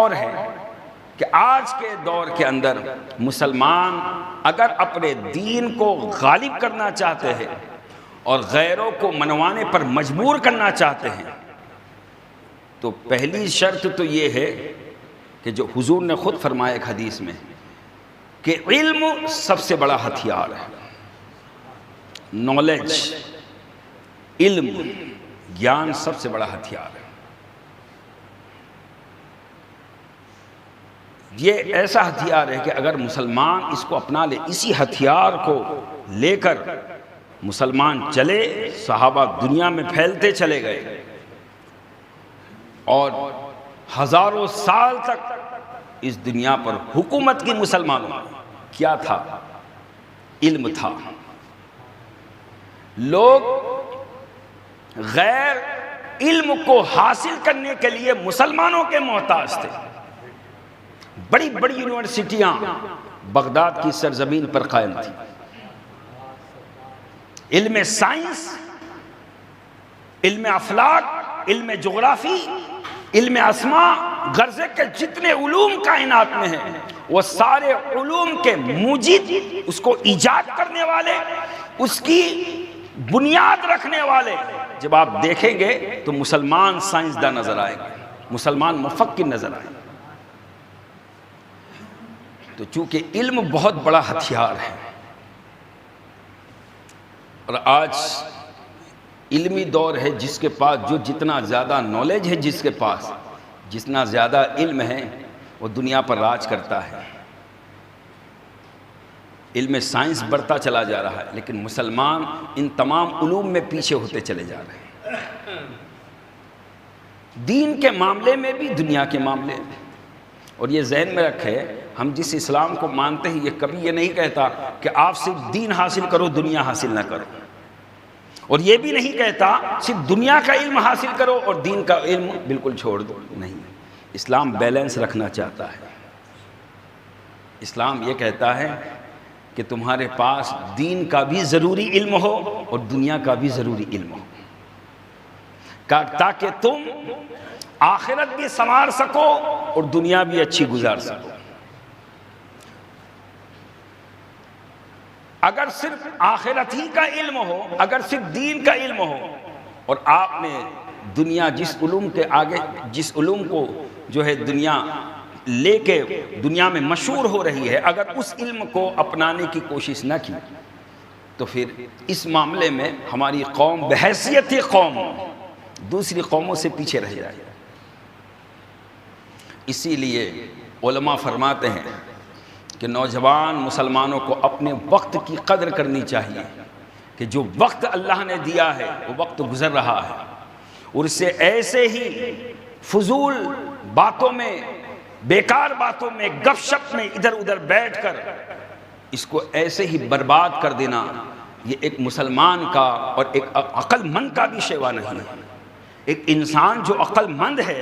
دور ہے کہ آج کے دور کے اندر مسلمان اگر اپنے دین کو غالب کرنا چاہتے ہیں اور غیروں کو منوانے پر مجبور کرنا چاہتے ہیں تو پہلی شرط تو یہ ہے کہ جو حضور نے خود فرمایا ایک حدیث میں کہ علم سب سے بڑا ہتھیار ہے. نالج، علم، گیان سب سے بڑا ہتھیار ہے. یہ ایسا ہتھیار ہے کہ اگر مسلمان اس کو اپنا لے، اسی ہتھیار کو لے کر مسلمان چلے، صحابہ دنیا میں پھیلتے چلے گئے اور ہزاروں سال تک اس دنیا پر حکومت کی مسلمانوں میں کیا تھا؟ علم تھا. لوگ غیر علم کو حاصل کرنے کے لیے مسلمانوں کے محتاج تھے. بڑی بڑی یونیورسٹیاں بغداد کی سرزمین پر قائم تھی. علم سائنس، علم افلاک، علم جغرافی، علم اسماء، غرض کے جتنے علوم کائنات میں ہیں وہ سارے علوم کے موجد، اس کو ایجاد کرنے والے، اس کی بنیاد رکھنے والے جب آپ دیکھیں گے تو مسلمان سائنسداں نظر آئیں گے، مسلمان مفکر نظر آئیں گے. تو چونکہ علم بہت بڑا ہتھیار ہے اور آج علمی دور ہے، جس کے پاس جو جتنا زیادہ نالج ہے، جس کے پاس جتنا زیادہ علم ہے وہ دنیا پر راج کرتا ہے. علم سائنس بڑھتا چلا جا رہا ہے لیکن مسلمان ان تمام علوم میں پیچھے ہوتے چلے جا رہے ہیں، دین کے معاملے میں بھی، دنیا کے معاملے میں. اور یہ ذہن میں رکھے، ہم جس اسلام کو مانتے ہیں یہ کبھی یہ نہیں کہتا کہ آپ صرف دین حاصل کرو، دنیا حاصل نہ کرو. اور یہ بھی نہیں کہتا صرف دنیا کا علم حاصل کرو اور دین کا علم بالکل چھوڑ دو. نہیں، اسلام بیلنس رکھنا چاہتا ہے. اسلام یہ کہتا ہے کہ تمہارے پاس دین کا بھی ضروری علم ہو اور دنیا کا بھی ضروری علم ہو، تاکہ تم آخرت بھی سنوار سکو اور دنیا بھی اچھی گزار سکو. اگر صرف آخرت ہی کا علم ہو، اگر صرف دین کا علم ہو اور آپ نے دنیا جس علوم کو جو ہے دنیا لے کے دنیا میں مشہور ہو رہی ہے، اگر اس علم کو اپنانے کی کوشش نہ کی تو پھر اس معاملے میں ہماری قوم بحیثیت قوم دوسری قوموں سے پیچھے رہ جائے. اسی لیے علماء فرماتے ہیں کہ نوجوان مسلمانوں کو اپنے وقت کی قدر کرنی چاہیے کہ جو وقت اللہ نے دیا ہے وہ وقت گزر رہا ہے اور اسے ایسے ہی فضول باتوں میں، بیکار باتوں میں، گپ شپ میں ادھر ادھر بیٹھ کر اس کو ایسے ہی برباد کر دینا یہ ایک مسلمان کا اور ایک عقل مند کا بھی شیوا نہیں ہے. ایک انسان جو عقل مند ہے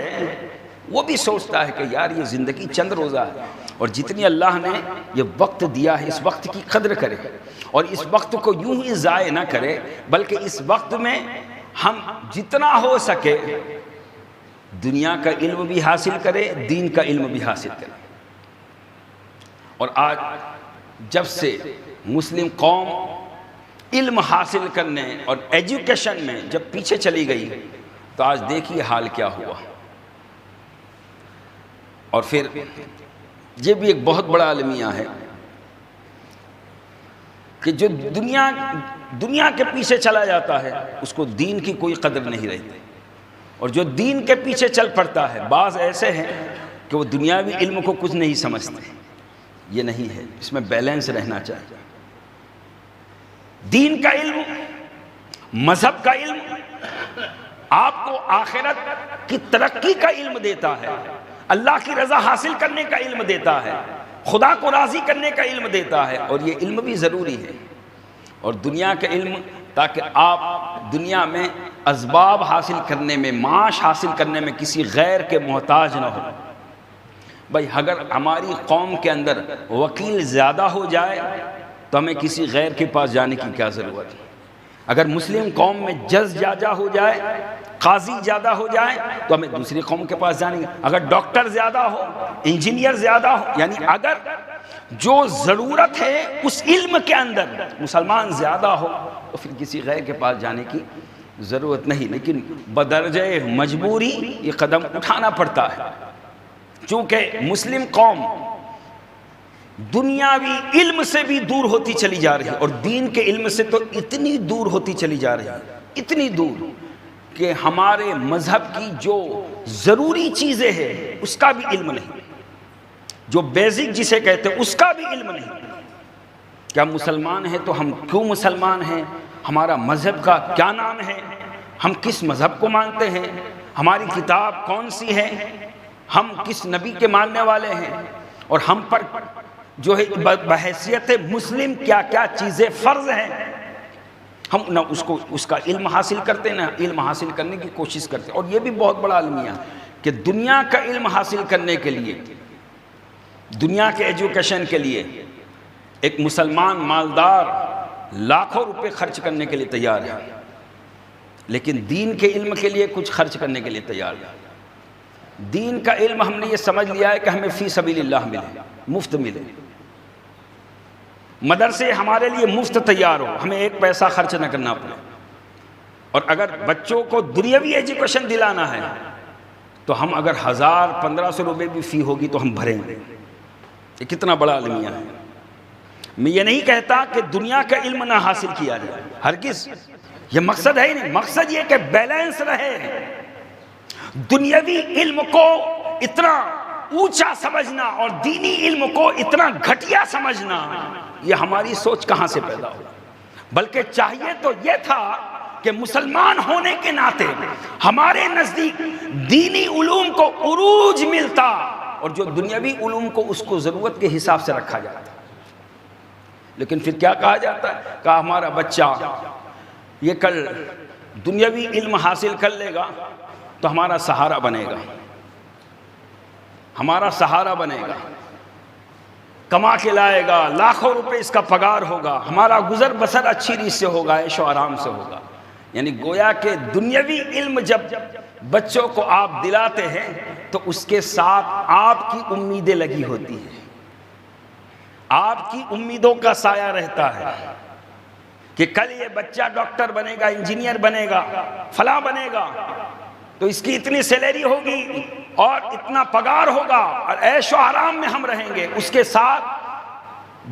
وہ بھی سوچتا ہے کہ یار یہ زندگی چند روزہ ہے اور جتنی اللہ نے یہ وقت دیا ہے اس وقت کی قدر کرے اور اس وقت کو یوں ہی ضائع نہ کرے، بلکہ اس وقت میں ہم جتنا ہو سکے دنیا کا علم بھی حاصل کرے، دین کا علم بھی حاصل کرے. اور آج جب سے مسلم قوم علم حاصل کرنے اور ایجوکیشن میں جب پیچھے چلی گئی تو آج دیکھیے حال کیا ہوا. اور پھر یہ بھی ایک بہت بڑا المیہ ہے کہ جو دنیا کے پیچھے چلا جاتا ہے اس کو دین کی کوئی قدر نہیں رہتی، اور جو دین کے پیچھے چل پڑتا ہے بعض ایسے ہیں کہ وہ دنیاوی علم کو کچھ نہیں سمجھتے. یہ نہیں ہے، اس میں بیلنس رہنا چاہیے. دین کا علم، مذہب کا علم آپ کو آخرت کی ترقی کا علم دیتا ہے، اللہ کی رضا حاصل کرنے کا علم دیتا ہے، خدا کو راضی کرنے کا علم دیتا ہے. اور یہ علم بھی ضروری ہے. اور دنیا کا علم تاکہ آپ دنیا میں اسباب حاصل کرنے میں، معاش حاصل کرنے میں کسی غیر کے محتاج نہ ہو. بھائی اگر ہماری قوم کے اندر وکیل زیادہ ہو جائے تو ہمیں کسی غیر کے پاس جانے کی کیا ضرورت ہے. اگر مسلم قوم میں جج زیادہ ہو جائے قاضی زیادہ ہو جائیں تو ہمیں دوسری قوم کے پاس جانے گا، اگر ڈاکٹر زیادہ ہو، انجینئر زیادہ ہو، یعنی اگر جو ضرورت ہے اس علم کے اندر مسلمان زیادہ ہو تو پھر کسی غیر کے پاس جانے کی ضرورت نہیں، لیکن بدرجہ مجبوری یہ قدم اٹھانا پڑتا ہے، چونکہ مسلم قوم دنیاوی علم سے بھی دور ہوتی چلی جا رہی ہے اور دین کے علم سے تو اتنی دور ہوتی چلی جا رہی ہے، اتنی دور کہ ہمارے مذہب کی جو ضروری چیزیں ہیں اس کا بھی علم نہیں، جو بیسک جسے کہتے ہیں اس کا بھی علم نہیں۔ کیا مسلمان ہیں تو ہم کیوں مسلمان ہیں، ہمارا مذہب کا کیا نام ہے، ہم کس مذہب کو مانتے ہیں، ہماری کتاب کون سی ہے، ہم کس نبی کے ماننے والے ہیں، اور ہم پر جو ہے بحیثیت مسلم کیا کیا چیزیں فرض ہیں، ہم نہ اس کا علم حاصل کرتے نہ علم حاصل کرنے کی کوشش کرتے۔ اور یہ بھی بہت بڑا المیہ کہ دنیا کا علم حاصل کرنے کے لیے، دنیا کے ایجوکیشن کے لیے ایک مسلمان مالدار لاکھوں روپے خرچ کرنے کے لیے تیار ہے، لیکن دین کے علم کے لیے کچھ خرچ کرنے کے لیے تیار ہے۔ دین کا علم ہم نے یہ سمجھ لیا ہے کہ ہمیں فی سبیل اللہ ملے، مفت ملے، مدرسے ہمارے لیے مفت تیار ہو، ہمیں ایک پیسہ خرچ نہ کرنا پڑے، اور اگر بچوں کو دنیاوی ایجوکیشن دلانا ہے تو ہم اگر 1000-1500 روپے بھی فی ہوگی تو ہم بھریں گے۔ یہ کتنا بڑا المیہ ہے۔ میں یہ نہیں کہتا کہ دنیا کا علم نہ حاصل کیا جائے، ہرگز یہ مقصد ہے ہی نہیں، مقصد یہ کہ بیلنس رہے۔ دنیاوی علم کو اتنا اونچا سمجھنا اور دینی علم کو اتنا گھٹیا سمجھنا، یہ ہماری سوچ کہاں سے پیدا ہو؟ بلکہ چاہیے تو یہ تھا کہ مسلمان ہونے کے ناطے ہمارے نزدیک دینی علوم کو عروج ملتا اور جو دنیاوی علوم کو اس کو ضرورت کے حساب سے رکھا جاتا۔ لیکن پھر کیا کہا جاتا ہے کہ ہمارا بچہ یہ کل دنیاوی علم حاصل کر لے گا تو ہمارا سہارا بنے گا، ہمارا سہارا بنے گا، کما کے لائے گا، لاکھوں روپے اس کا پگار ہوگا، ہمارا گزر بسر اچھی ریت سے ہوگا، عیش و آرام سے ہوگا۔ یعنی گویا کہ دنیاوی علم جب بچوں کو آپ دلاتے ہیں تو اس کے ساتھ آپ کی امیدیں لگی ہوتی ہیں، آپ کی امیدوں کا سایہ رہتا ہے کہ کل یہ بچہ ڈاکٹر بنے گا، انجینئر بنے گا، فلاں بنے گا، تو اس کی اتنی سیلری ہوگی اور اتنا پگار ہوگا اور عیش و آرام میں ہم رہیں گے۔ اس کے ساتھ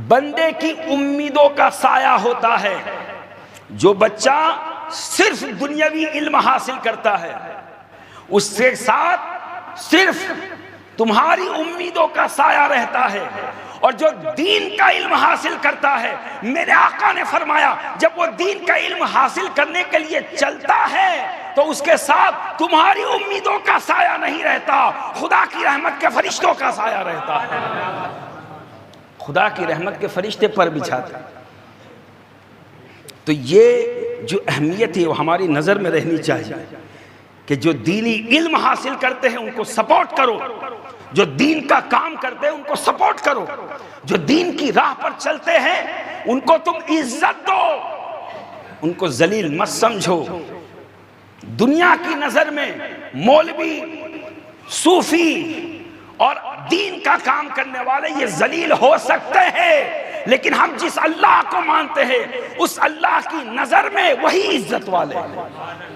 بندے کی امیدوں کا سایہ ہوتا ہے۔ جو بچہ صرف دنیاوی علم حاصل کرتا ہے اس کے ساتھ صرف تمہاری امیدوں کا سایہ رہتا ہے، اور جو دین کا علم حاصل کرتا ہے، میرے آقا نے فرمایا جب وہ دین کا علم حاصل کرنے کے لیے چلتا ہے تو اس کے ساتھ تمہاری امیدوں کا سایہ نہیں رہتا، خدا کی رحمت کے فرشتوں کا سایہ رہتا ہے، خدا کی رحمت کے فرشتے پر بچھاتے ہیں۔ تو یہ جو اہمیت ہے وہ ہماری نظر میں رہنی چاہیے کہ جو دینی علم حاصل کرتے ہیں ان کو سپورٹ کرو، جو دین کا کام کرتے ہیں ان کو سپورٹ کرو، جو دین کی راہ پر چلتے ہیں ان کو تم عزت دو، ان کو ذلیل مت سمجھو۔ دنیا کی نظر میں مولوی، صوفی اور دین کا کام کرنے والے یہ ذلیل ہو سکتے ہیں، لیکن ہم جس اللہ کو مانتے ہیں اس اللہ کی نظر میں وہی عزت والے ہیں۔